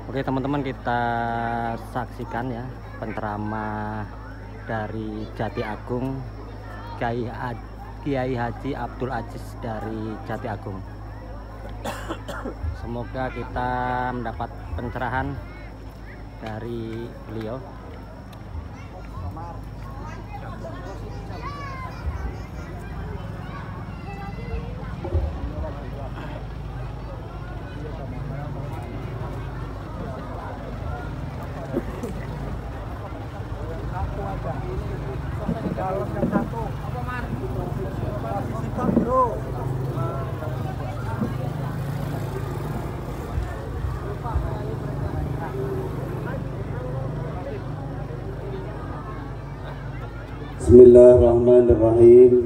Oke teman-teman, kita saksikan ya penceramah dari Jati Agung, Kiai Haji Abdul Aziz dari Jati Agung. Semoga kita mendapat pencerahan dari beliau. Bismillahirrahmanirrahim.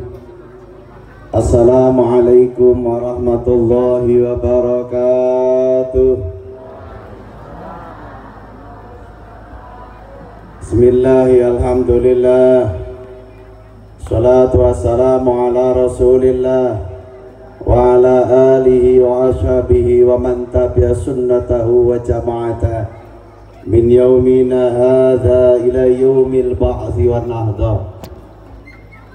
Assalamualaikum warahmatullahi wabarakatuh. Bismillahirrahmanirrahim. Salatu wassalamu ala rasulillah wa ala alihi wa ashabihi wa man tabi'a sunnatahu wa jama'ata min yaumina hadha ila yaumil ba'thi wa nahda.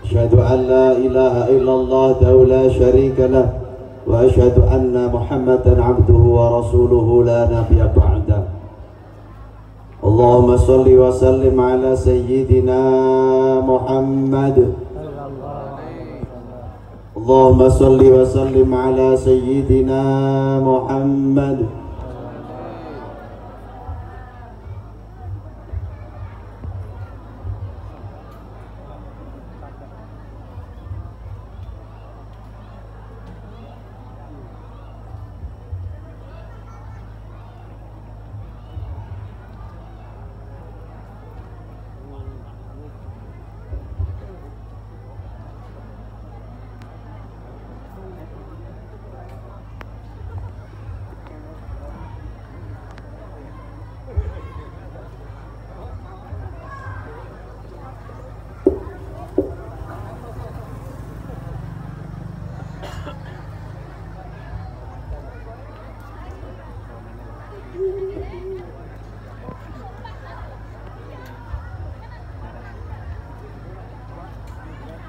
Asyhadu an la ilaha illallah la syarika lah wa asyhadu anna Muhammadan abduhu wa rasuluhu la nabiyya ba'da. Allahumma salli wa sallim ala sayyidina Muhammad. Allahumma salli wa sallim ala sayyidina Muhammad.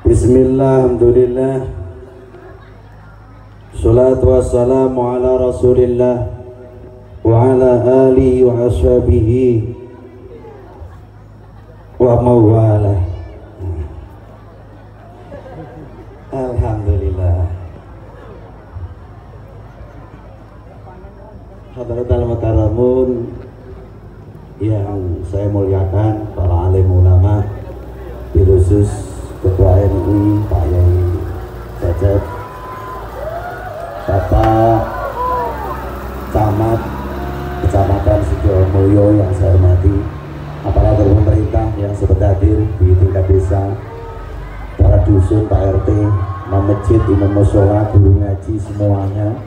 Bismillah, alhamdulillah, salatu wassalamu ala rasulillah wa ala alihi wa ashabihi wa mawalah. Alhamdulillah. Hadratul makaramun yang saya muliakan, para alim ulama, khusus Ketua NU Pak Yai Cecep, Bapak Camat Kecamatan Sidomulyo yang saya hormati, aparatur pemerintah yang sempat hadir di tingkat desa, para dusun, Pak RT, imam masjid, imam mushola, guru ngaji semuanya,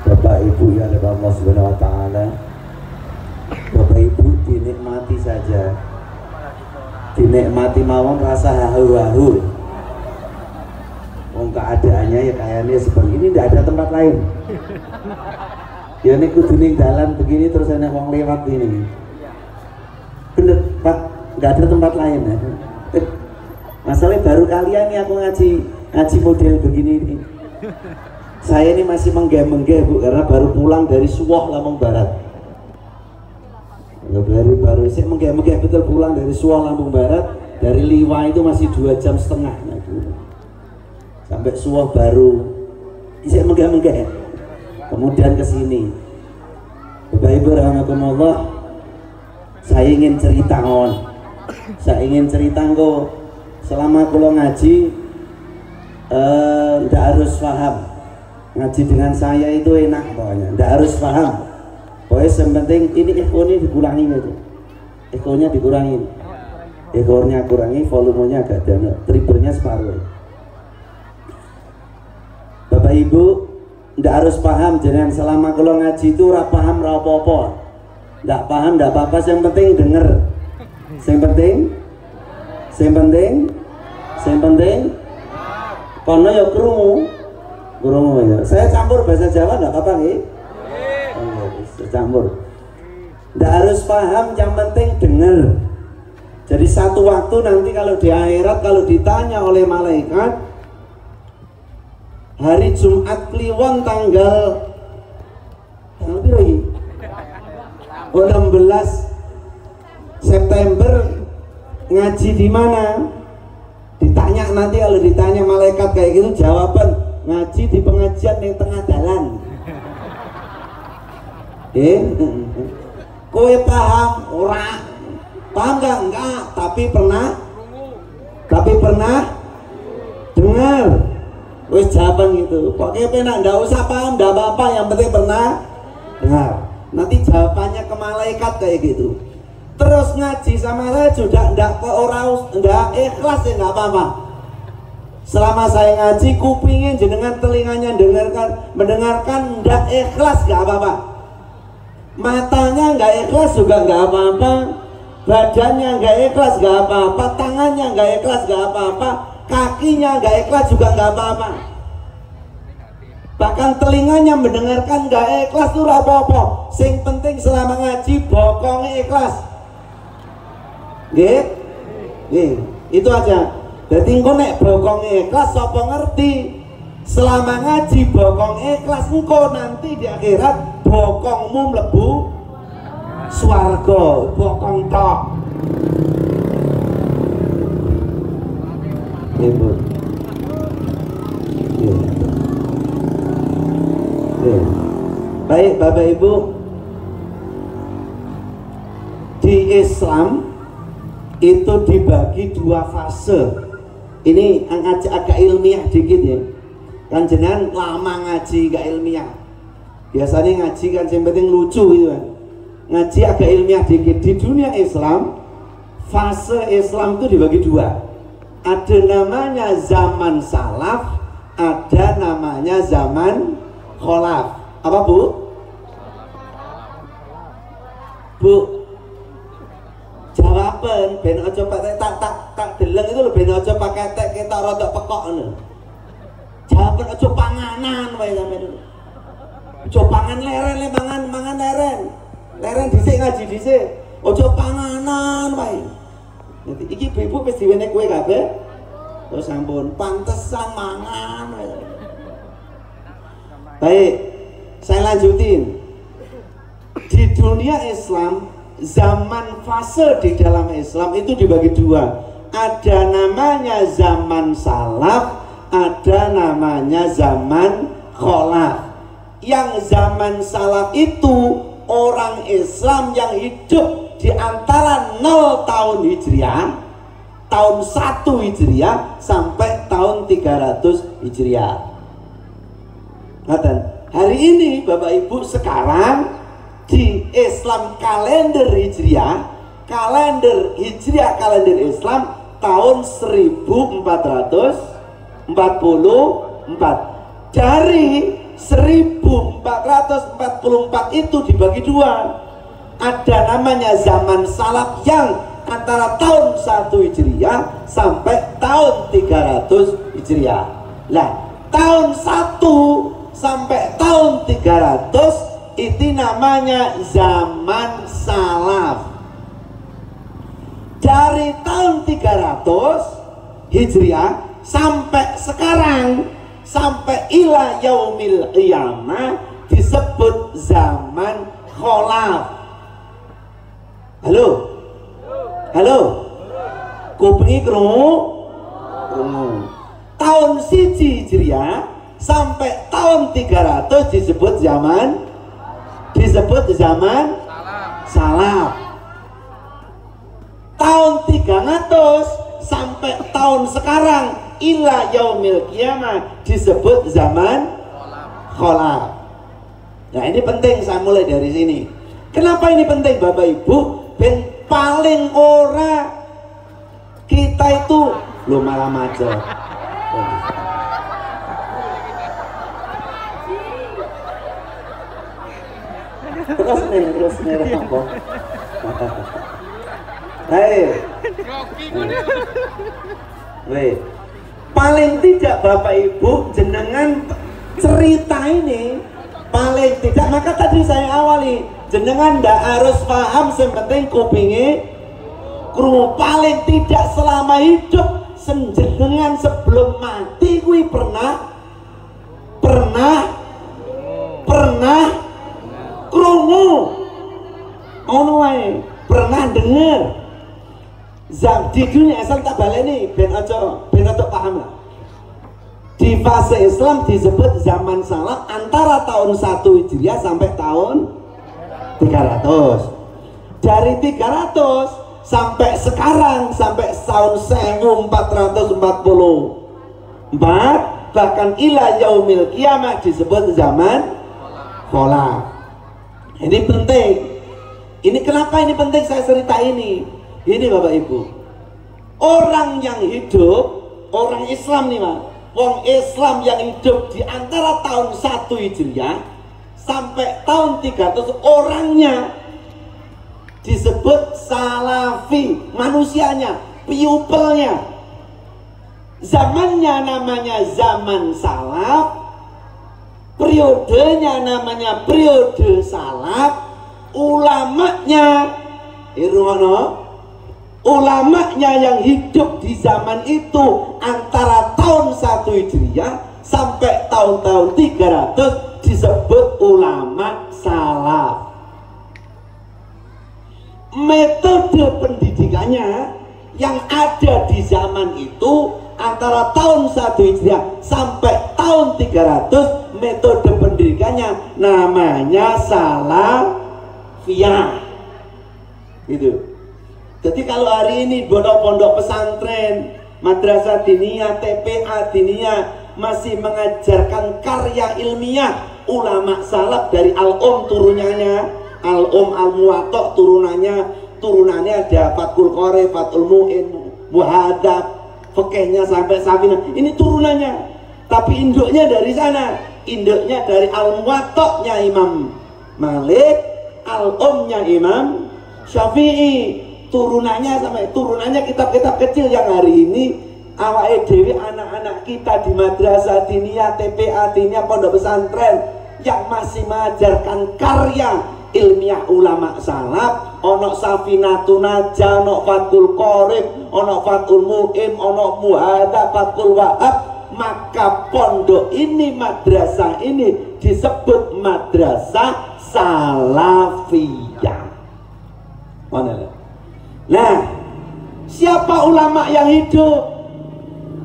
Bapak Ibu yang ada Allah Subhanahu Wa Taala. Bapak Ibu, dinikmati saja, dinikmati mawon rasa hahu-hahu. Keadaannya ya kayaknya seperti ini, tidak ada tempat lain. Ya ini kuduning jalan begini terus ada orang lewat ini. Bener Pak, nggak ada tempat lain ya. Masalahnya baru kalian nih aku ngaji model begini ini. Saya ini masih menggeh-menggeh Bu, karena baru pulang dari Suwoh, Lampung Barat. Baru saya menggeh-menggeh betul pulang dari Suwoh, Lampung Barat. Dari Liwa itu masih 2,5 jam. Sampai Suwoh baru saya menggeh-menggeh. Kemudian ke sini. Bapak Ibu rahmatullah, saya ingin cerita kok. Selama kulo ngaji ndak harus paham. Ngaji dengan saya itu enak pokoknya, ndak harus paham. Pokoknya yang penting ini ekornya dikurangi gitu. Ekornya dikurangi. Ekornya kurangi, volumenya agak ada, triggernya separuh. Bapak Ibu, ndak harus paham, jangan selama kalau ngaji itu ora paham ora apa-apa. Ndak paham ndak apa-apa, yang penting denger. Yang penting kono ya krungu ya. Saya campur bahasa Jawa ndak apa-apa nggih? Campur. Nggak harus paham, yang penting dengar. Jadi satu waktu nanti kalau di akhirat, kalau ditanya oleh malaikat, hari Jumat Kliwon tanggal berapa lagi? 16 September ngaji di mana? Ditanya nanti, kalau ditanya malaikat kayak gitu, jawaban ngaji di pengajian yang tengah jalan. Kowe paham ora? Paham gak? Enggak, tapi pernah dengar. Wes jawaban gitu. Pokoknya penak, nggak usah paham, nggak apa-apa, yang penting pernah dengar. Nanti jawabannya ke malaikat kayak gitu. Terus ngaji sama saya juga nggak ikhlas ya nggak apa-apa. Selama saya ngaji, kupingin jenengan, telinganya mendengarkan nggak ikhlas nggak apa-apa. Matanya nggak ikhlas juga nggak apa-apa. Badannya nggak ikhlas nggak apa-apa. Tangannya nggak ikhlas nggak apa-apa. Kakinya nggak ikhlas juga nggak apa-apa. Bahkan telinganya mendengarkan nggak ikhlas itu apa-apa. Sing penting selama ngaji bokongnya ikhlas. Itu aja. Jadi engko nek bokongnya ikhlas sapa ngerti. Selama ngaji bokong ikhlas, engko nanti di akhirat bokongmu mlebu swarga, bokong tok. Ibu. Baik Bapak Ibu, di Islam itu dibagi dua fase. Ini agak ilmiah dikit ya. Kan jenengan lama ngaji gak ilmiah. Biasanya ngaji kan yang penting lucu gitu kan. Ngaji agak ilmiah dikit. Di dunia Islam, fase Islam itu dibagi dua. Ada namanya zaman salaf, ada namanya zaman kholaf. Apa Bu? Bu, jawaban ben aja pakai tak deleng itu lho, ben aja pakai tek kita rada pekok ngono. Jawaban aja panganan wae sampeyan. Aja pangan leren le mangan leren. Leren dhisik ngaji dhisik. Aja panganan wae. Nanti iki ibu wis diwene kowe kabeh. Terus sampun pantesan mangan wae. Baik, saya lanjutin. Di dunia Islam, zaman fase di dalam Islam itu dibagi dua. Ada namanya zaman salaf, ada namanya zaman kholaf. Yang zaman salaf itu orang Islam yang hidup di antara 0 tahun Hijriah, tahun 1 Hijriah sampai tahun 300 Hijriah. Nah, hari ini Bapak Ibu sekarang di Islam kalender Hijriah, kalender Islam tahun 1444. Dari 1444 itu dibagi dua. Ada namanya zaman salaf yang antara tahun 1 Hijriah sampai tahun 300 Hijriah. Nah, tahun 1 sampai tahun 300 itu namanya zaman salaf. Dari tahun 300 Hijriah sampai sekarang, sampai ila yaumil qiyamah disebut zaman kholaf. Halo? Halo? Kupingi krungu? Tahun 1 Hijriah sampai tahun 300 disebut zaman salaf. Tahun 300 sampai tahun sekarang ila yaumil qiyamah disebut zaman kholaf. Nah, ini penting, saya mulai dari sini. Kenapa ini penting Bapak Ibu? Ben paling ora kita itu lo malah macet. Terus nih apa? Hai. Weh. Paling tidak Bapak Ibu jenengan cerita ini paling tidak, maka tadi saya awali jenengan ndak harus paham, yang penting kupinge krungu. Paling tidak selama hidup senjenengan sebelum mati kuwi pernah krungu ngono wae, pernah denger. Di dunia Islam tak baleni ben aja paham lah. Di fase Islam disebut zaman salaf antara tahun 1 Hijriah sampai tahun 300. Dari 300 sampai sekarang, sampai tahun 1444, bahkan ila yaumil kiamah disebut zaman kholaf. Ini penting. Ini kenapa ini penting saya cerita ini? Ini Bapak Ibu, orang yang hidup, orang Islam nih Mas, orang Islam yang hidup di antara tahun 1 Hijriah sampai tahun 300, orangnya disebut salafi, manusianya, pupilnya. Zamannya namanya zaman salaf, periodenya namanya periode salaf, ulamanya ulamanya yang hidup di zaman itu antara tahun 1 Hijriah sampai tahun-tahun 300 disebut ulama salaf. Metode pendidikannya yang ada di zaman itu antara tahun 1 Hijriah sampai tahun 300, metode pendidikannya namanya salafiyah. Gitu. Jadi kalau hari ini pondok-pondok pesantren, madrasah diniyah, TPA diniyah masih mengajarkan karya ilmiah ulama salaf dari turunannya, al-muwatta turunannya ada Fathul Qorib, Fathul Mu'in, Muhadzab, fikihnya sampai Safinah. Ini turunannya. Tapi induknya dari sana. Induknya dari al-muwatta-nya Imam Malik, al-nya Imam Syafi'i. Turunannya kitab-kitab kecil yang hari ini awake dhewe anak-anak kita di madrasah diniyah, TPA diniyah, pondok pesantren yang masih mengajarkan karya ilmiah ulama salaf, ono Safinatun Najah, ono Fathul Qorib, ono Fathul Mu'in, ono Muhadzab, Fathul Wahab, maka pondok ini, madrasah ini disebut madrasah salafiyah. Nah, siapa ulama yang hidup?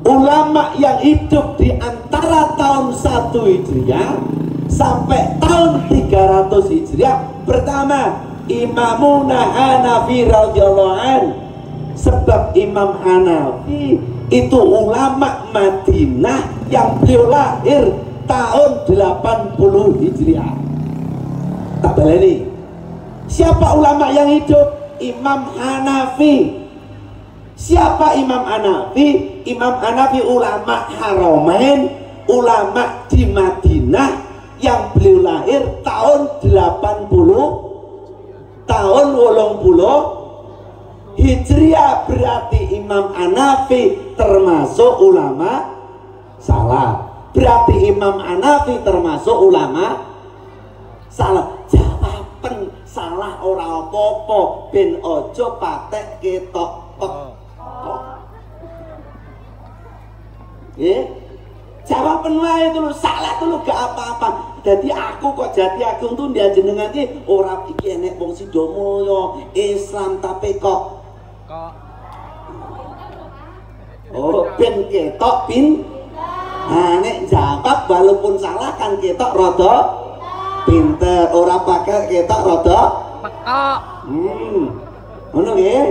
Ulama yang hidup di antara tahun 1 Hijriah sampai tahun 300 Hijriah. Pertama, Imamuna Hanafi radhiyallahu an. Sebab Imam Hanafi itu ulama Madinah yang beliau lahir tahun 80 Hijriah. Tak baleni. Siapa ulama yang hidup? Imam Hanafi. Siapa Imam Hanafi? Imam Hanafi ulama Haramain, ulama di Madinah yang beliau lahir tahun 80 Hijriah. Berarti Imam Hanafi termasuk ulama salah. Berarti Imam Hanafi termasuk ulama salah. Jawaban salah ora apa-apa, ben ojo patek ketok kok. Jawaban wae itu salah itu gak apa-apa. Jadi aku kok Jati Agung tuh dia jenengan iki ora iki enek wong Sidomulyo Islam tapi kok ben ketok pin. Nah nek jawab walaupun salah kan ketok rada pinter, ora pakai ketok rada pekok. Ngono nggih.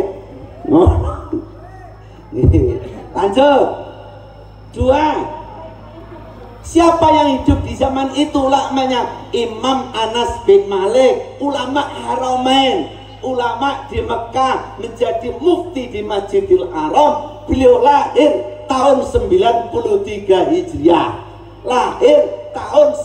Lanjut. 2. Siapa yang hidup di zaman itu? Namanya Imam Anas bin Malik, ulama Haramain, ulama di Mekah, menjadi mufti di Masjidil Haram. Beliau lahir tahun 93 Hijriah, lahir tahun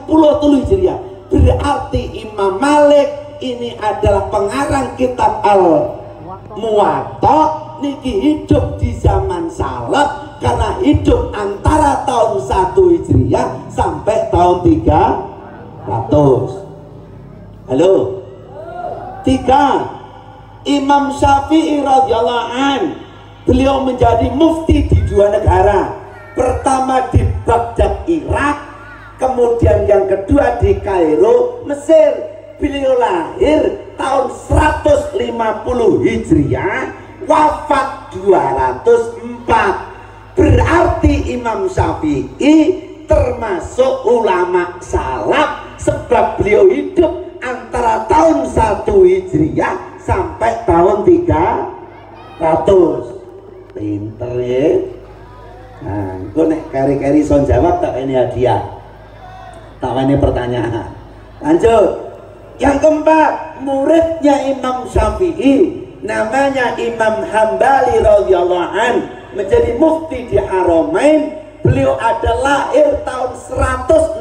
97 Hijriah. Berarti Imam Malik ini adalah pengarang kitab Al-Muwatta. Niki hidup di zaman salaf karena hidup antara tahun 1 Hijriah sampai tahun 300. Halo. 3. Imam Syafi'i radhiyallahu an, beliau menjadi mufti di 2 negara. Pertama di Baghdad, Irak, kemudian yang kedua di Kairo, Mesir. Beliau lahir tahun 150 Hijriah, wafat 204. Berarti Imam Syafi'i termasuk ulama salaf, sebab beliau hidup antara tahun 1 Hijriah sampai tahun 300. Pinter ya. Nah, gue nek kari-kari son jawab tak ini hadiah, tak ini pertanyaan. Lanjut. Yang keempat, muridnya Imam Syafi'i namanya Imam Hambali radhiyallahu an, menjadi mufti di Haramain. Beliau ada lahir tahun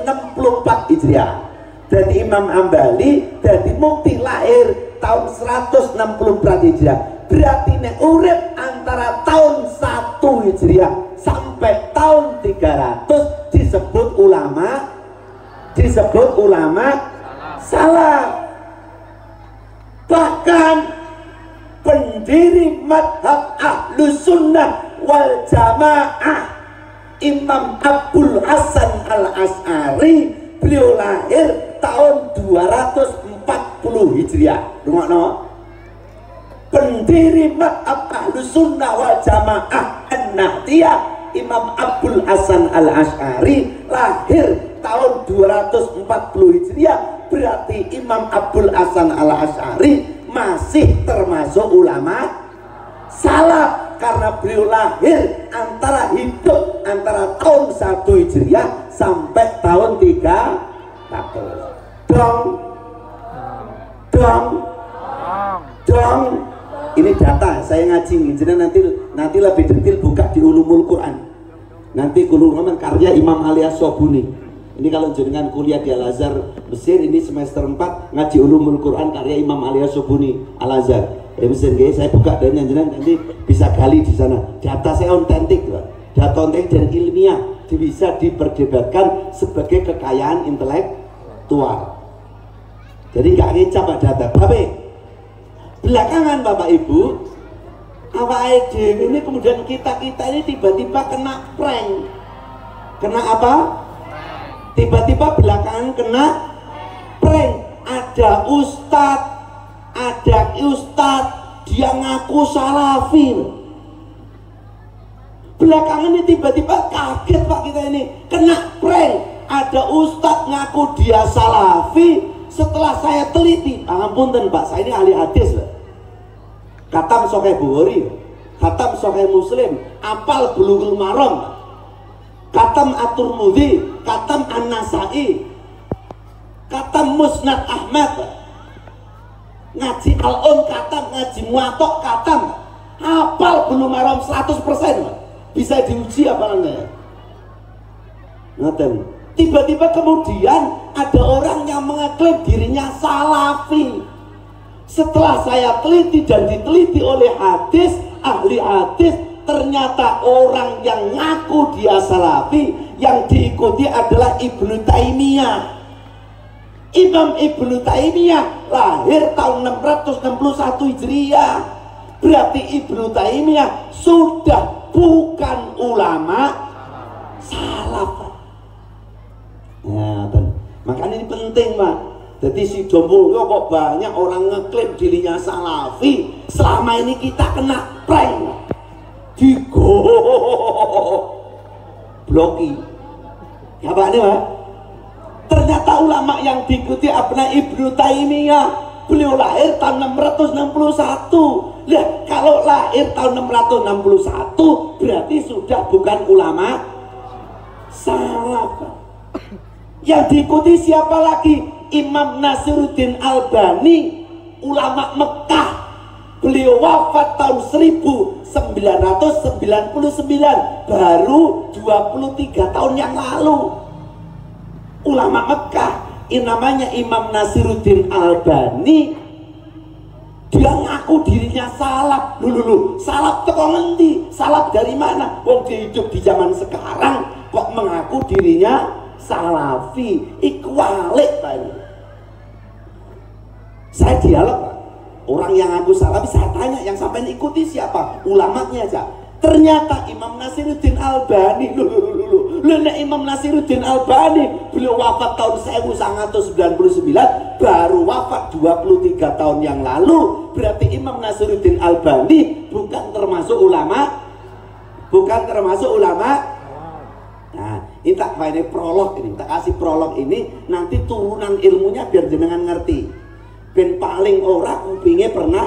164 Hijriah. Jadi Imam Hambali jadi mufti lahir tahun 164 Hijriah. Berarti nek urip antara tahun 1 Hijriah sampai tahun 300 disebut ulama salaf. Bahkan pendiri madhab Ahlus Sunnah wal Jamaah Imam Abdul Hasan Al-Asy'ari, beliau lahir tahun 240 Hijriah. Rungokno. Pendiri madhab Ahlus Sunnah wal Jamaah An-Nahdiyah Imam Abdul Hasan Al-Asy'ari lahir tahun 240 Hijriah. Berarti Imam Abdul Hasan Al-Asy'ari masih termasuk ulama salaf, karena beliau lahir hidup antara tahun 1 Hijriah sampai tahun 300. Dong. Ini data saya ngaji, jadi nanti lebih detail buka di Ulumul Quran. Nanti Ulumul karya Imam Ali As-Sobuni. Ini kalau jenengan kuliah di Al-Azhar Mesir, ini semester 4 ngaji Ulumul Quran karya Imam Ali As-Sobuni Al-Azhar. Mesir, saya buka dan jenengan nanti bisa gali di sana. Data saya otentik, data otentik dan ilmiah, bisa diperdebatkan sebagai kekayaan intelektual. Jadi nggak ngecap data. Tapi belakangan Bapak Ibu, awak ini kemudian kita ini tiba-tiba kena prank. Kena apa? Tiba-tiba belakangan kena prank. Ada ustadz dia ngaku salafi. Belakangan ini tiba-tiba kaget Pak, kita ini kena prank. Ada ustadz ngaku dia salafi. Setelah saya teliti, ampun Pak, saya ini ahli hadis Pak. Khatam Sahih Bukhari, khatam Sahih Muslim, apal Bulughul Maram, khatam At-Tirmidzi, khatam An-Nasa'i, khatam Musnad Ahmad, ngaji Al-Um khatam, ngaji Muwatta khatam, apal Bulughul Maram 100%, bisa diuji apa namanya? Ngaten. Tiba-tiba kemudian ada orang yang mengaklaim dirinya salafi. Setelah saya teliti dan diteliti oleh ahli hadis, ternyata orang yang ngaku dia salafi yang diikuti adalah Ibnu Taimiyah. Imam Ibnu Taimiyah lahir tahun 661 Hijriah. Berarti Ibnu Taimiyah sudah bukan ulama salaf. Nah, makanya ini penting Pak. Jadi si Domulyo kok banyak orang ngeklaim dirinya salafi. Selama ini kita kena prank, bloki. Ya Pak ini Pak. Ternyata ulama yang diikuti adalah Ibnu Taimiyah. Beliau lahir tahun 661. Lihat, kalau lahir tahun 661 berarti sudah bukan ulama salaf. Yang diikuti siapa lagi? Imam Nasiruddin Albani, ulama Mekah. Beliau wafat tahun 1999, baru 23 tahun yang lalu. Ulama Mekah, namanya Imam Nasiruddin Albani. Dia ngaku dirinya salaf. Lulu, salaf teko ngendi? Salaf dari mana? Wong dia hidup di zaman sekarang kok mengaku dirinya salafi ikwalik tadi. Saya dialog Pak. Orang yang aku salafi saya tanya, yang sampai ikuti siapa? Ulamanya aja. Ternyata Imam Nasiruddin Albani. Nek Imam Nasiruddin Albani beliau wafat tahun 1999, baru wafat 23 tahun yang lalu. Berarti Imam Nasiruddin Albani bukan termasuk ulama. Nah, ini tak pakai prolog ini, tak kasih prolog ini, nanti turunan ilmunya biar jenengan ngerti. Ben paling ora kupinge pernah,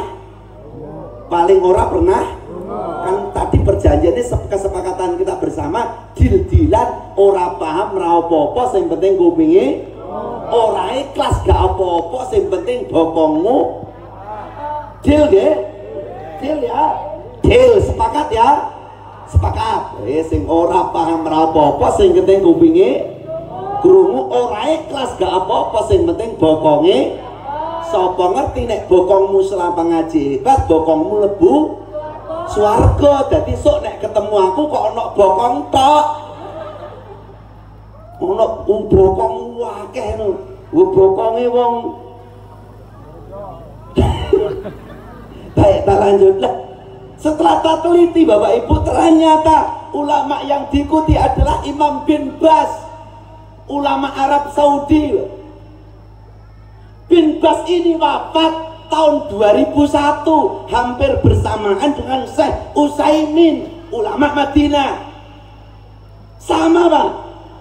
kan tadi perjanjiannya kesepakatan kita bersama, dil-dilan ora paham ra apa-apa, sing penting kupinge ora ikhlas gak apa-apa, sing penting bokongmu. Deal nggih? Deal ya. Deal, sepakat ya? Sepakat. Sing ora paham ra apa-apa, sing penting kupinge krungu, ora ikhlas gak apa-apa, sing penting bokonge. Sapa ngerti nek bokongmu selama ngaji ikhlas, bokongmu lebu swarga. Dadi sok nek ketemu aku kok ana bokong tok. Ana bokong akeh ngono. Bokonge wong. Baik, kita lanjut. Setelah tak teliti Bapak Ibu, ternyata ulama yang diikuti adalah Imam bin Bas, ulama Arab Saudi. Bin Bas ini wafat tahun 2001, hampir bersamaan dengan Syekh Utsaimin, ulama Madinah. Sama Pak,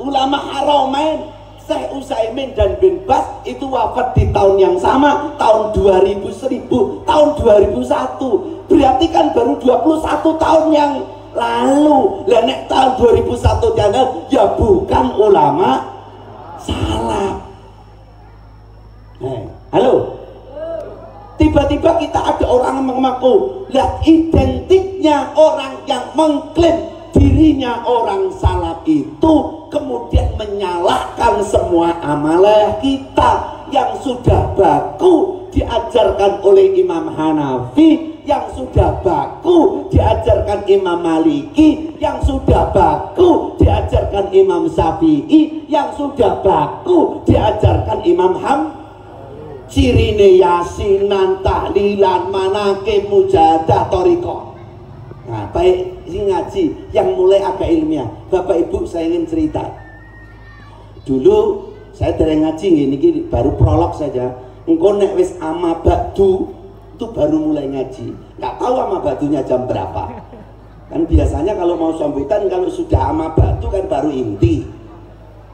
ulama Haramain. Syekh Utsaimin dan bin Bas itu wafat di tahun yang sama, tahun 2000, tahun 2001. Berarti kan baru 21 tahun yang lalu. Lah nek tahun 2001 jangan ya bukan ulama salaf. Halo. Tiba-tiba kita ada orang yang mengaku, lihat identiknya orang yang mengklaim dirinya orang salaf itu kemudian menyalahkan semua amalah kita yang sudah baku diajarkan oleh Imam Hanafi, yang sudah baku diajarkan Imam Maliki, yang sudah baku diajarkan Imam Syafi'i, yang sudah baku diajarkan Imam Cirine yasinan, tahlilan, manaqib, mujahadah, thariqah. Nah, baik ini ngaji yang mulai agak ilmiah. Bapak Ibu saya ingin cerita. Dulu saya dari ngaji ini baru prolog saja. Engko nek wis ama ba'du itu baru mulai ngaji. Nggak tahu ama ba'dunya jam berapa. Kan biasanya kalau mau sambutan kalau sudah ama ba'du kan baru inti.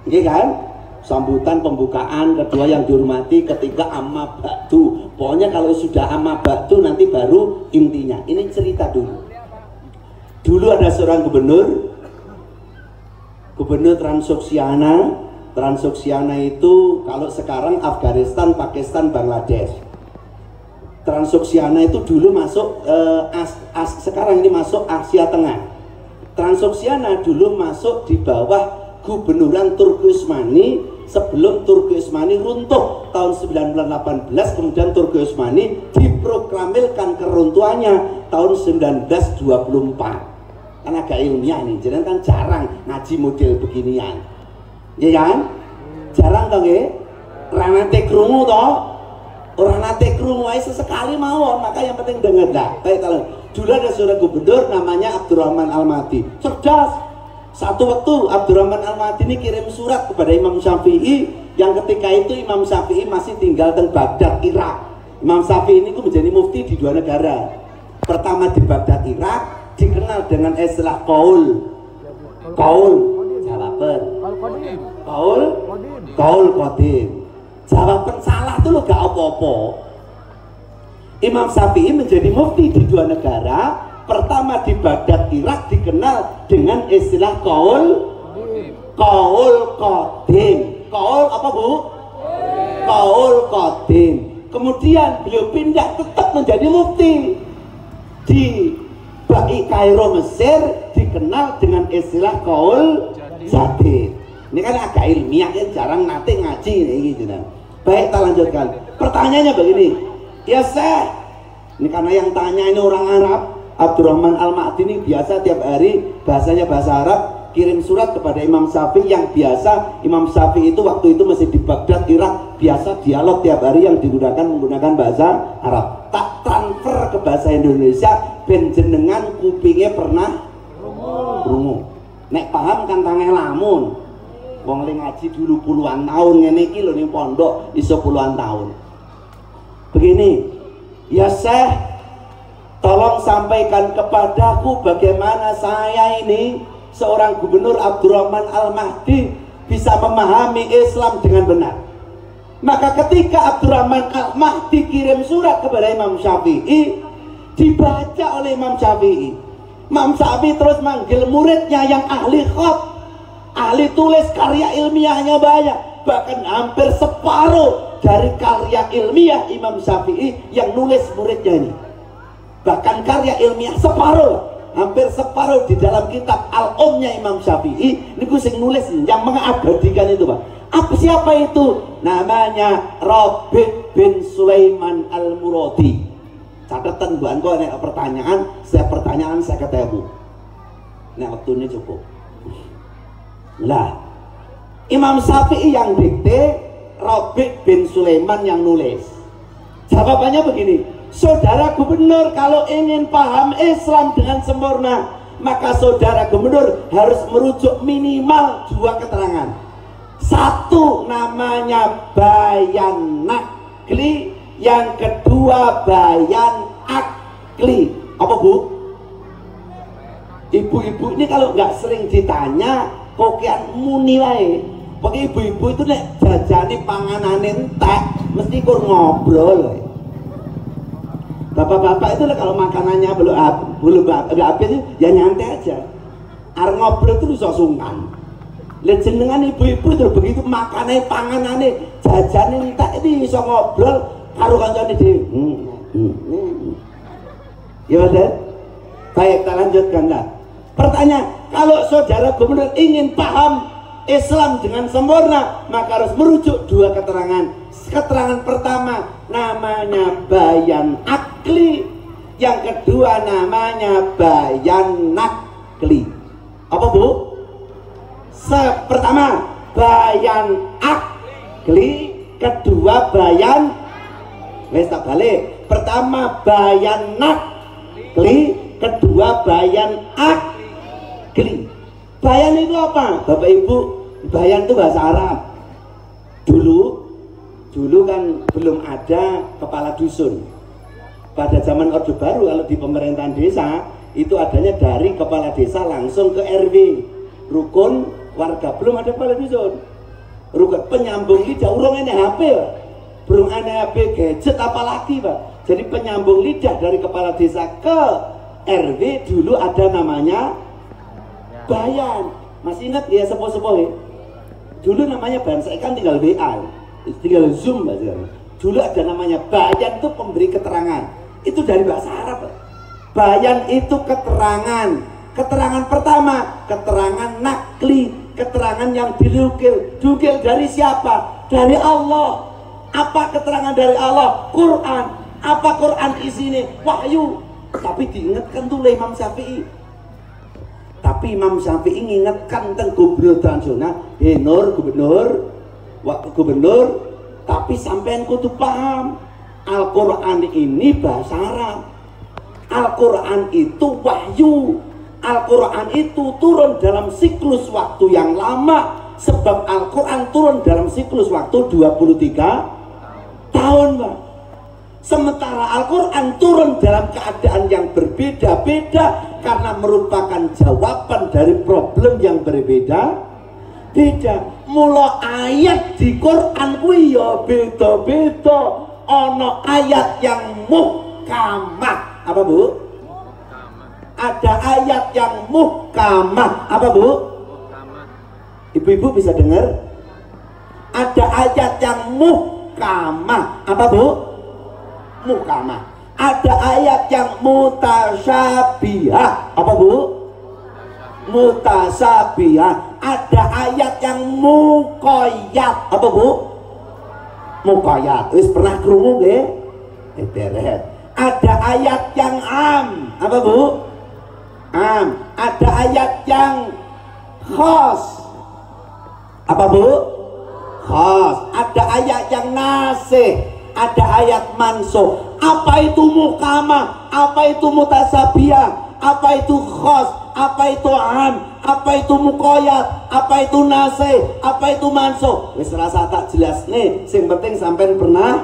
Iya kan? Sambutan pembukaan, kedua yang dihormati, ketiga amma ba'du. Pokoknya kalau sudah amma ba'du nanti baru intinya. Ini cerita dulu. Dulu ada seorang gubernur Transoksiana. Transoksiana itu kalau sekarang Afghanistan, Pakistan, Bangladesh. Transoksiana itu dulu masuk sekarang ini masuk Asia Tengah. Transoksiana dulu masuk di bawah Gubernuran Turki Utsmani sebelum Turki Utsmani runtuh tahun 1918. Kemudian Turki Utsmani diproklamirkan keruntuhannya tahun 1924. Kan agak ilmiah nih, jadi kan jarang ngaji model beginian, ya kan? Jarang toh nggih? Ora nate krungu toh? Ora nate krungu ae sesekali mawon, maka yang penting denger lah. Baik, kalau dulu ada seorang gubernur namanya Abdurrahman Al-Mahdi, cerdas. Satu waktu Abdurrahman Al-Mahdi ini kirim surat kepada Imam Syafi'i, yang ketika itu Imam Syafi'i masih tinggal di Baghdad, Irak. Imam Syafi'i ini menjadi mufti di dua negara. Pertama di Baghdad, Irak, dikenal dengan istilah qaul jawaban, qaul qadim. Jawaban salah itu lo gak apa-apa. Imam Syafi'i menjadi mufti di dua negara. Pertama di Baghdad, Irak, dikenal dengan istilah qaul qadim. Qaul apa Bu? Qaul qadim. Kemudian beliau pindah tetap menjadi mufti di Kairo, Mesir, dikenal dengan istilah qaul jadid. Ini kan agak ilmiah ya, jarang nate ngaji gitu. Baik, kita lanjutkan. Pertanyaannya begini, ya Syekh, ini karena yang tanya ini orang Arab. Abdurrahman Al-Mahdi ini biasa tiap hari bahasanya bahasa Arab, kirim surat kepada Imam Syafi'i yang biasa Imam Syafi'i itu waktu itu masih di Baghdad, Irak, biasa dialog tiap hari yang menggunakan bahasa Arab. Tak transfer ke bahasa Indonesia ben jenengan kupingnya pernah rungu. Nek paham kan tangi lamun. Wong le ngaji dulu puluhan tahun ngene iki lho ning pondok iso puluhan tahun. Begini, ya Syekh, tolong sampaikan kepadaku bagaimana saya ini seorang Gubernur Abdurrahman Al-Mahdi bisa memahami Islam dengan benar. Maka ketika Abdurrahman Al-Mahdi kirim surat kepada Imam Syafi'i, dibaca oleh Imam Syafi'i. Imam Syafi'i terus manggil muridnya yang ahli khat, ahli tulis, karya ilmiahnya banyak. Bahkan hampir separuh dari karya ilmiah Imam Syafi'i yang nulis muridnya ini. Bahkan karya ilmiah separuh, hampir separuh di dalam kitab Al-Umnya Imam Syafi'i niku sing nulis yang mengabadikan itu, Pak. Apa siapa itu? Namanya Rabi' bin Sulaiman Al-Muradi. Catatan buan kok nek pertanyaan, saya ketemu. Nek waktu ini cukup. Lah, Imam Syafi'i yang dikte, Rabi' bin Sulaiman yang nulis. Jawabannya begini, saudara gubernur kalau ingin paham Islam dengan sempurna, maka saudara gubernur harus merujuk minimal 2 keterangan. Satu namanya bayan nakli, yang kedua bayan akli. Apa Bu? Ibu-ibu ini kalau nggak sering ditanya kokian muni wae. Pokoknya ibu-ibu itu nek jajani panganan entek mesti kur ngobrol. Bapak-bapak itu kalau makanannya belum habis ya nyantai aja. Arep ngobrol itu iso sungkan. Lihat jenengan ibu-ibu itu begitu makanannya panganannya jajane entek ini iso ngobrol karo kancane dhewe. Ya udah. Baik, kita lanjutkan lah. Pertanyaan, kalau saudara gubernur ingin paham Islam dengan sempurna, maka harus merujuk 2 keterangan. Keterangan pertama namanya bayan akli, yang kedua namanya bayan nakli. Apa Bu? Pertama bayan akli, kedua bayan wes tak balik. Pertama bayan nakli, kedua bayan akli. Bayan itu apa? Bapak Ibu, bayan itu bahasa Arab. Dulu kan belum ada kepala dusun. Pada zaman Orde Baru kalau di pemerintahan desa itu adanya dari kepala desa langsung ke RW, rukun warga, belum ada kepala dusun. Rukun penyambung lidah, urung ini HP Pak. Belum ada HP gadget apalagi Pak. Jadi penyambung lidah dari kepala desa ke RW dulu ada namanya bayan. Masih ingat ya sepuh-sepuh ya? Dulu namanya bayan, saya kan tinggal WA, tinggal Zoom Pak. Dulu ada namanya bayan, itu pemberi keterangan. Itu dari bahasa Arab Pak. Bayan itu keterangan. Keterangan pertama, keterangan nakli, keterangan yang dinukil. Dinukil dari siapa? Dari Allah. Apa keterangan dari Allah? Quran. Apa Quran isinya? Wahyu. Tapi diingatkan tuh oleh Imam Syafi'i. Tapi Imam Syafi'i mengingatkan tentang gubernur tradisional, Nur gubernur, waktu gubernur, tapi sampean kudu paham, Al-Quran ini bahasa Arab. Al-Quran itu wahyu. Al-Quran itu turun dalam siklus waktu yang lama. Sebab Al-Quran turun dalam siklus waktu 23 tahun Pak. Sementara Al-Quran turun dalam keadaan yang berbeda-beda karena merupakan jawaban dari problem yang berbeda. Beda. Mula ayat di Quran kuwi ya beda-beda. Ono ayat yang muhkamah. Apa Bu? Ada ayat yang muhkamah. Apa Bu? Ibu-ibu bisa dengar? Ada ayat yang muhkamah. Apa Bu? Muhkamah. Ada ayat yang mutasyabihah. Apa Bu? Mutasyabihah. Ada ayat yang muqayyad. Apa Bu? Muqayyad. Wis pernah krungu nggih? Deret. Ada ayat yang am. Apa Bu? Am. Ada ayat yang khas. Apa Bu? Khas. Ada ayat yang nasih, ada ayat mansuh. Apa itu mukamah? Apa itu mutasabiyah? Apa itu khas? Apa itu am? Apa itu muqayyad? Apa itu nasih? Apa itu mansuh? Wis rasa tak jelas nih. Sing penting sampean pernah.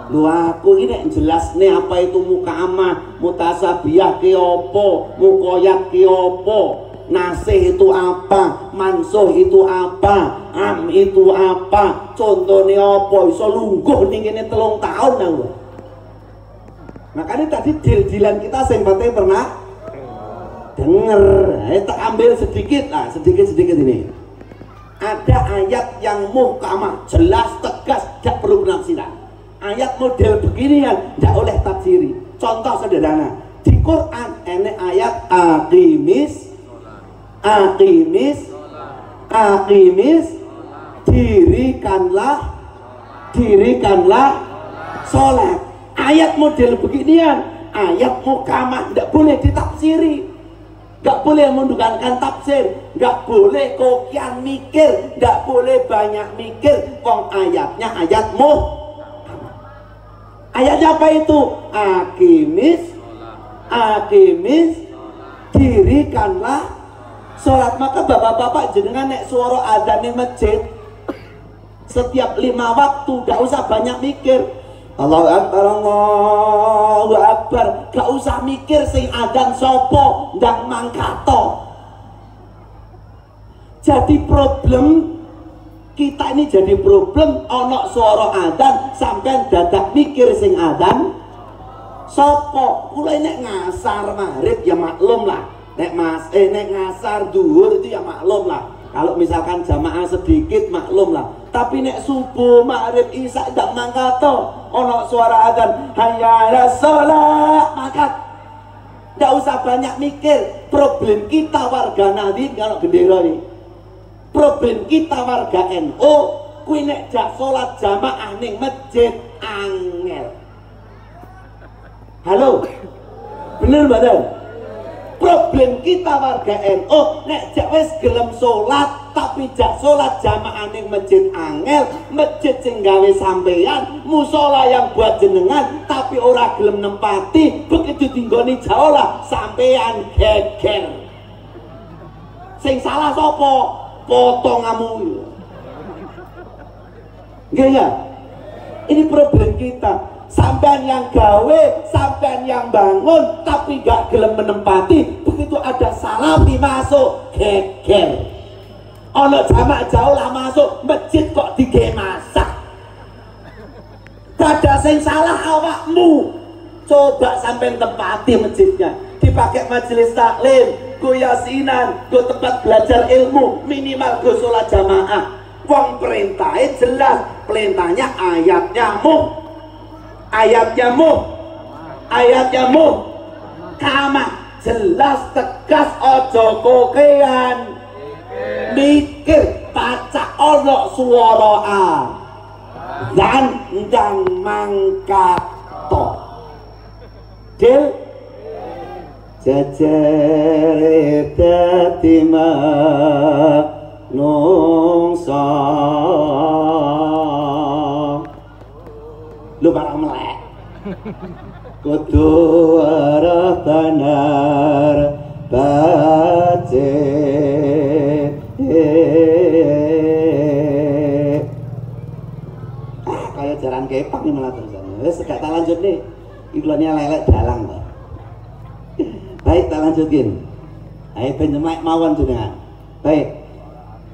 Lu aku ini jelas nih apa itu mukamah, mutasabiyah ki opo, muqayyad ki opo, nasih itu apa, mansuh itu apa, am itu apa, contohnya opo, iso lungguh ning kene 3 tahun aku. Makanya tadi deal-dealan kita sing penting pernah denger. Tak ambil sedikit lah, sedikit ini. Ada ayat yang muhkamah, jelas, tegas, tidak perlu penafsiran. Ayat model beginian tidak oleh tafsiri. Contoh sederhana di Quran, ini ayat aqimis dirikanlah sholat. Ayat model beginian, ayat mukamah, tidak boleh ditafsiri, nggak boleh menggunakan tafsir, nggak boleh kokian mikir, nggak boleh banyak mikir. Wong ayatnya ayat ayatnya apa itu? Aqimis dirikanlah sholat. Maka bapak-bapak jenengan nek suara adzan di masjid setiap 5 waktu, gak usah banyak mikir Allahu Akbar, Allahu Akbar, gak usah mikir sing adzan sopo ndang mangkato. Jadi problem kita ini, jadi problem ono suara adzan sampai dadak mikir sing adzan sopo. Kula nek ngasar maghrib ya maklum lah, nek ngasar duhur itu ya maklum lah. Kalau misalkan jamaah sedikit maklum lah. Tapi nek subuh maghrib isya ndak mangkato ono suara adzan hayya 'alas shalah, maka ndak usah banyak mikir. Problem kita warga Nahdien kalau gendera ini, problem kita warga NU kuwi nek jak salat jamaah ning masjid angel. Halo, bener badan? Problem kita warga NU nek jak wis gelem salat tapi jak salat jamaah ning masjid angel. Masjid sing gawe sampeyan, musola yang buat jenengan tapi ora gelem nempati, begitu tinggoni jaulah sampeyan geger. Sing salah sapa? Potonganmu. Enggak? Ini problem kita. Sampean yang gawe, sampean yang bangun, tapi gak gelem menempati. Begitu ada salafi masuk, geger. Ono jamak jauh lah masuk, masjid kok dige masak. Kada sing salah awakmu. Coba sampean tempati masjidnya. Dipakai majelis taklim, go yasinan, go tempat belajar ilmu, minimal go sholat jamaah. Wong perintahnya jelas, perintahnya ayatnya kamah, jelas, tegas, ojo kokean mikir, pacak ono suara dan ndang mangkato dil jajare dadi manungsa. Lu barang melek kudu arah banar bace. Kayak jalan kepak nih malah terusan. Wes gak tak lanjut nih, iklannya lelek dalang loh. Baik, tak lanjutin. Ayo benjemak mawon juga. Baik.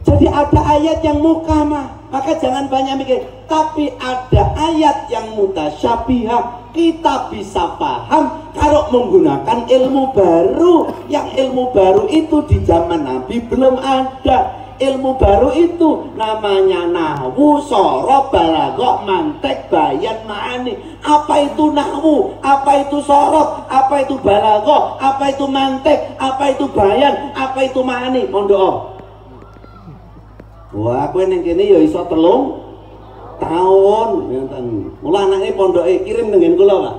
Jadi ada ayat yang mukamah, maka jangan banyak mikir. Tapi ada ayat yang mutasyabihah, kita bisa paham kalau menggunakan ilmu baru. Yang ilmu baru itu di zaman Nabi belum ada. Ilmu baru itu namanya nahwu, sorof, balaghah, mantek, bayan, ma'ani. Apa itu nahwu? Apa itu sorof? Apa itu balaghah? Apa itu mantek? Apa itu bayan? Apa itu ma'ani? Mohon doa. Wah, aku yang kini ya iso 3 tahun. Mula anaknya pondoke kirim dengan kula Pak.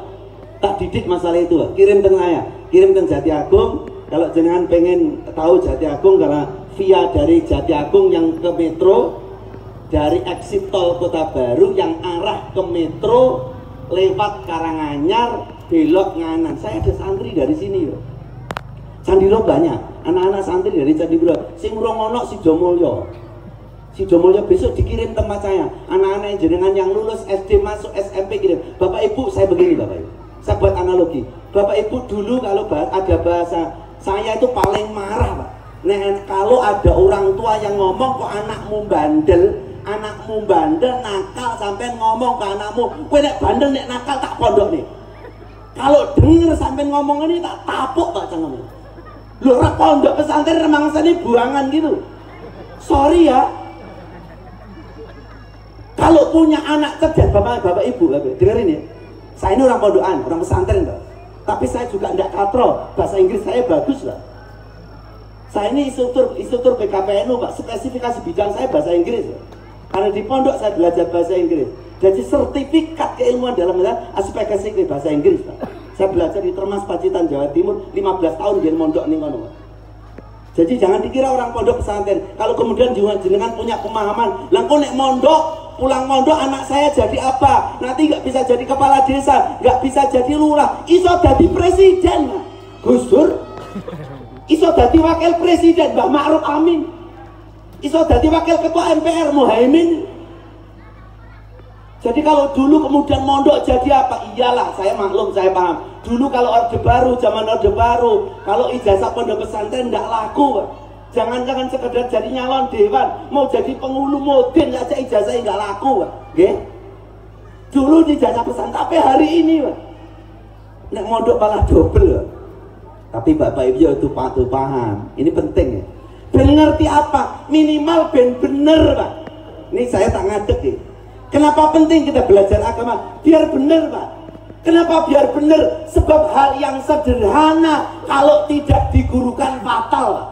Tak didik masalah itu Pak. Kirim teng saya, kirim teng Jati Agung. Kalau jenengan pengen tahu Jati Agung, karena via dari Jati Agung yang ke Metro, dari exit tol Kota Baru yang arah ke Metro lewat Karanganyar belok nganan. Saya ada santri dari sini yo. Candilo banyak, anak-anak santri dari Candilo. Sing rongono Sidomulyo besok dikirim tempat saya. Anak-anak jenengan yang lulus SD masuk SMP kirim. Bapak Ibu, saya begini Bapak Ibu. Saya buat analogi. Bapak Ibu dulu kalau ada bahasa, saya itu paling marah Pak. Nah, kalau ada orang tua yang ngomong kok anakmu bandel nakal sampai ngomong ke anakmu, kowe nek bandel nek nakal tak pondok nih. Kalau denger sampai ngomong ini tak tapuk Pak jangan. Lho ora pondok pesantren remangsane buangan gitu. Sorry ya. Kalau punya anak cerdas bapak ibu, dengerin ya. Saya ini orang pondokan, orang pesantren Pak. Tapi saya juga tidak katro, bahasa Inggris saya bagus lah. Saya ini instruktur PKPNU Pak, spesifikasi bidang saya bahasa Inggris Pak. Karena di pondok saya belajar bahasa Inggris. Jadi sertifikat keilmuan dalam aspek bahasa Inggris Pak. Saya belajar di Termas Pacitan Jawa Timur 15 tahun di mondok ning kono Pak. Jadi jangan dikira orang pondok pesantren kalau kemudian jenengan punya pemahaman, lah kok nek mondok, pulang mondok anak saya jadi apa? Nanti nggak bisa jadi kepala desa, nggak bisa jadi lurah, iso jadi presiden Pak. Gus Dur iso jadi wakil presiden Mbah Ma'ruf Amin, iso jadi wakil ketua MPR Muhaimin. Jadi kalau dulu kemudian mondok jadi apa? Iyalah, saya maklum, saya paham. Dulu kalau Orde Baru, zaman Orde Baru, kalau ijazah pondok pesantren tidak laku Pak. Jangan-jangan sekedar jadi nyalon dewan, mau jadi penghulu modin aja ijazahnya nggak laku Pak. Nggih. Dulu ijazah pesantren, tapi hari ini Pak, nek mondok malah double Pak. Tapi Bapak Ibu itu patut paham, ini penting ya. Ben ngerti apa? Minimal ben bener Pak. Ini saya tak ngadeg ya. Kenapa penting kita belajar agama? Biar bener Pak. Kenapa biar bener? Sebab hal yang sederhana kalau tidak digurukan fatal Pak.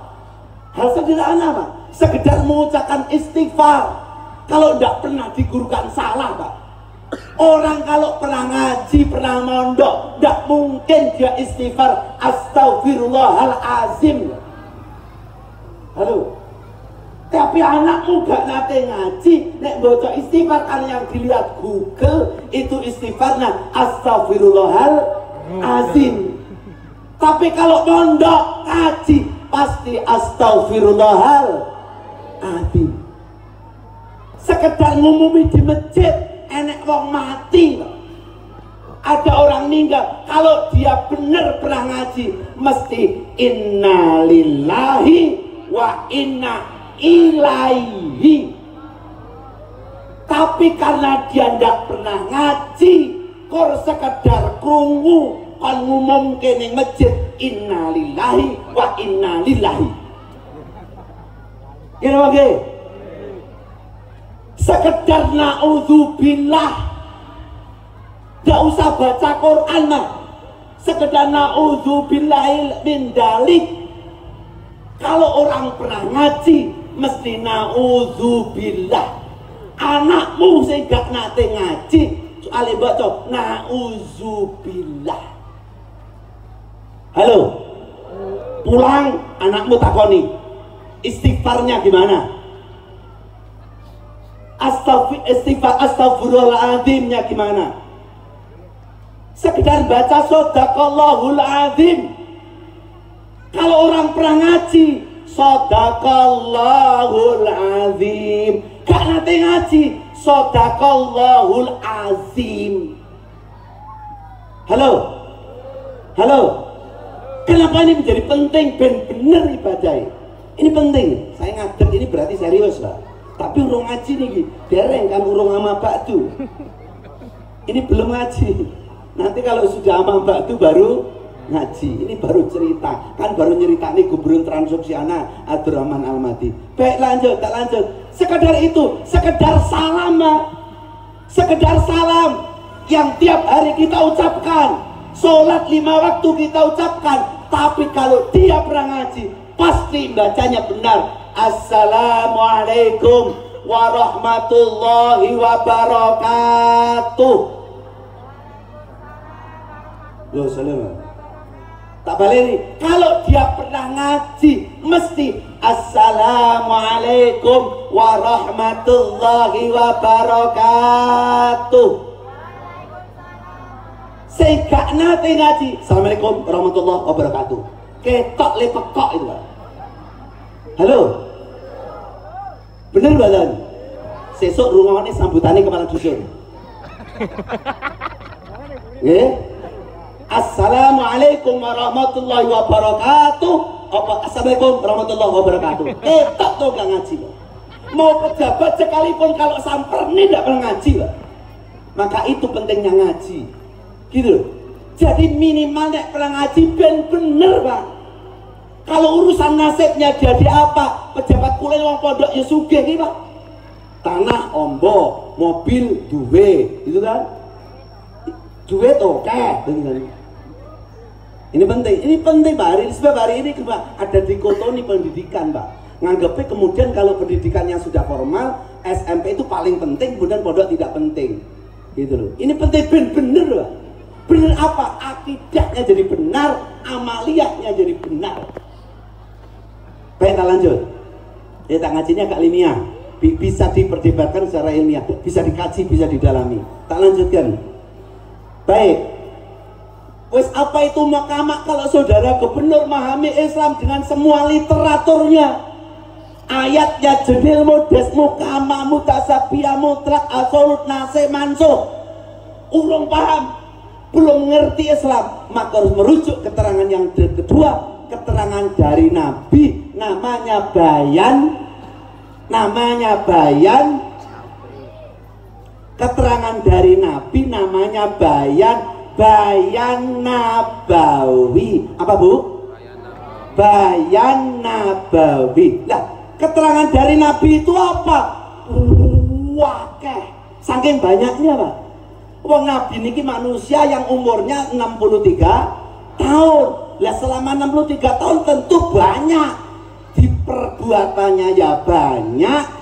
Hal sederhana Pak. Sekedar mengucapkan istighfar, kalau tidak pernah digurukan salah Pak. Orang kalau pernah ngaji, pernah mondok, tidak mungkin dia istighfar Astaghfirullahalazim. Halo. Tapi anakmu gak nate ngaji, nek baca istighfar kan yang dilihat Google itu istighfarnya Astaghfirullahalazim. Tapi kalau mondok ngaji pasti Astaghfirullahalazim. Sekedar ngumumi di masjid, enek wong mati, ada orang meninggal, kalau dia benar pernah ngaji mesti innalillahi wa inna ilaihi. Tapi karena dia tidak pernah ngaji, kor sekedar krungu kon ngumumke ning masjid innalillahi wa inna lillahi. Ini oke. Sekedar naudzubillah, tidak usah baca Quran mah, sekedar naudzubillahi min dalik. Kalau orang pernah ngaji mesti naudzubillah. Anakmu sing gak nate ngaji soalnya baca naudzubillah. Halo, pulang anakmu takoni istighfarnya gimana, astagfirullahaladzimnya gimana. Sekedar baca sodaqallahul azim. Kalau orang pernah ngaji sodaqallahul azim, gak nanti ngaji sodaqallahul azim. Halo, halo. Kenapa ini menjadi penting? Ben bener ibadah ini penting. Saya ngadeg ini berarti serius lah. Tapi urung ngaji nih, dereng kan urung ama batu. Ini belum ngaji. Nanti kalau sudah ama batu baru ngaji. Ini baru cerita, kan baru nyeritani Gubernur Transoksiana Abdurrahman Almati. Baik, lanjut, tak lanjut. Sekedar itu, sekedar salam, sekedar salam yang tiap hari kita ucapkan. Sholat 5 waktu kita ucapkan. Tapi kalau dia pernah ngaji, pasti bacanya benar. Assalamualaikum warahmatullahi wabarakatuh. Loh, salam. Tak balik nih. Kalau dia pernah ngaji, mesti Assalamualaikum warahmatullahi wabarakatuh. Saya gak nate ngaji. Assalamualaikum warahmatullahi wabarakatuh. Ketok lepekok itu Pak. Halo. Bener badan. Sesuk rungokne sambutane kepala dusun. Nggih. Assalamualaikum warahmatullahi wabarakatuh. Apa assalamualaikum warahmatullahi wabarakatuh. Ketok tuh gak ngaji Pak. Mau pejabat sekalipun kalau sampernya tidak pernah ngaji Pak. Maka itu pentingnya ngaji. Gitu. Jadi minimal nek pernah ngaji ben bener Pak. Kalau urusan nasibnya jadi apa? Pejabat kulen wong pondok ya sugih iki Pak. Tanah ombo, mobil duwe, gitu kan? Duit oke, ini penting Pak. Sebab hari ini ada dikotomi pendidikan Pak. Nganggapnya kemudian kalau pendidikan yang sudah formal, SMP itu paling penting, kemudian pondok tidak penting, gitu loh. Ini penting bener Pak. Bener apa? Akidahnya jadi benar, amaliyahnya jadi benar. Baik, kita lanjut. Tak ngajinya agak ilmiah, bisa diperdebatkan secara ilmiah, bisa dikaji, bisa didalami. Tak lanjutkan. Baik. Wes apa itu makamak kalau saudara gubernur memahami Islam dengan semua literaturnya, ayatnya jenil modes mukama mutasabia mutlak absolut nase mansuh, urung paham, belum mengerti Islam, maka harus merujuk keterangan yang kedua, keterangan dari Nabi, namanya bayan, keterangan dari Nabi namanya bayan nabawi. Apa Bu? Bayan nabawi. Nah, keterangan dari Nabi itu apa? Wakeh. Saking banyaknya Pak. Wong Nabi niki manusia yang umurnya 63 tahun. Lah selama 63 tahun tentu banyak. Di perbuatannya ya banyak,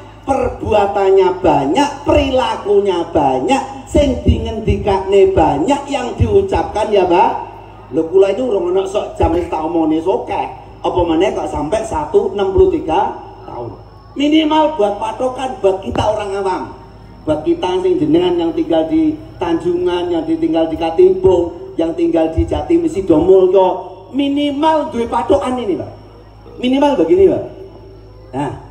perilakunya banyak, sing dingendikane banyak, yang diucapkan ya Pak. Lho kula itu urung ana sok jam wis tak omongne sokeh. Apa meneh kok sampai 163 tahun. Minimal buat patokan buat kita orang awam. Buat kita sing jenengan yang tinggal di Tanjungan, yang tinggal di Katimbung, yang tinggal di Jatim Sidomulyo, minimal duwe patokan ini Pak. Minimal begini Pak. Nah,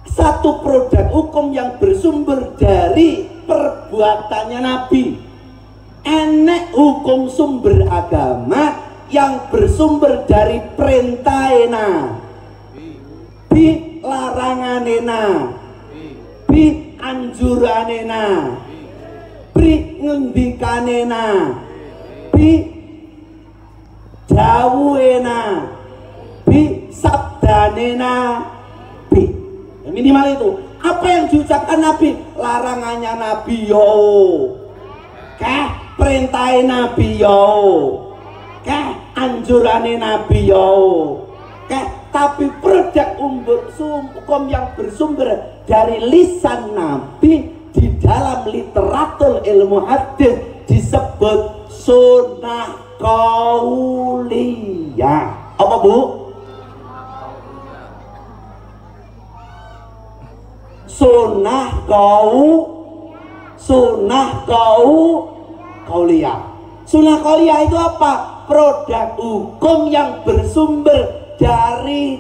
satu produk hukum yang bersumber dari perbuatannya Nabi. Enek hukum sumber agama yang bersumber dari perintahena, bi laranganena, bi anjuranena, bi ngendikanena, bi jawuena, bi sabdanena, bi. Minimal itu. Apa yang diucapkan Nabi? Larangannya Nabi yo, perintahnya Nabi yo, anjurannya Nabi yo, tapi produk hukum yang bersumber dari lisan Nabi di dalam literatur ilmu hadis disebut sunnah qauliyah. Apa Bu? Sunnah qauliyah. Sunnah qauliyah itu apa? Produk hukum yang bersumber dari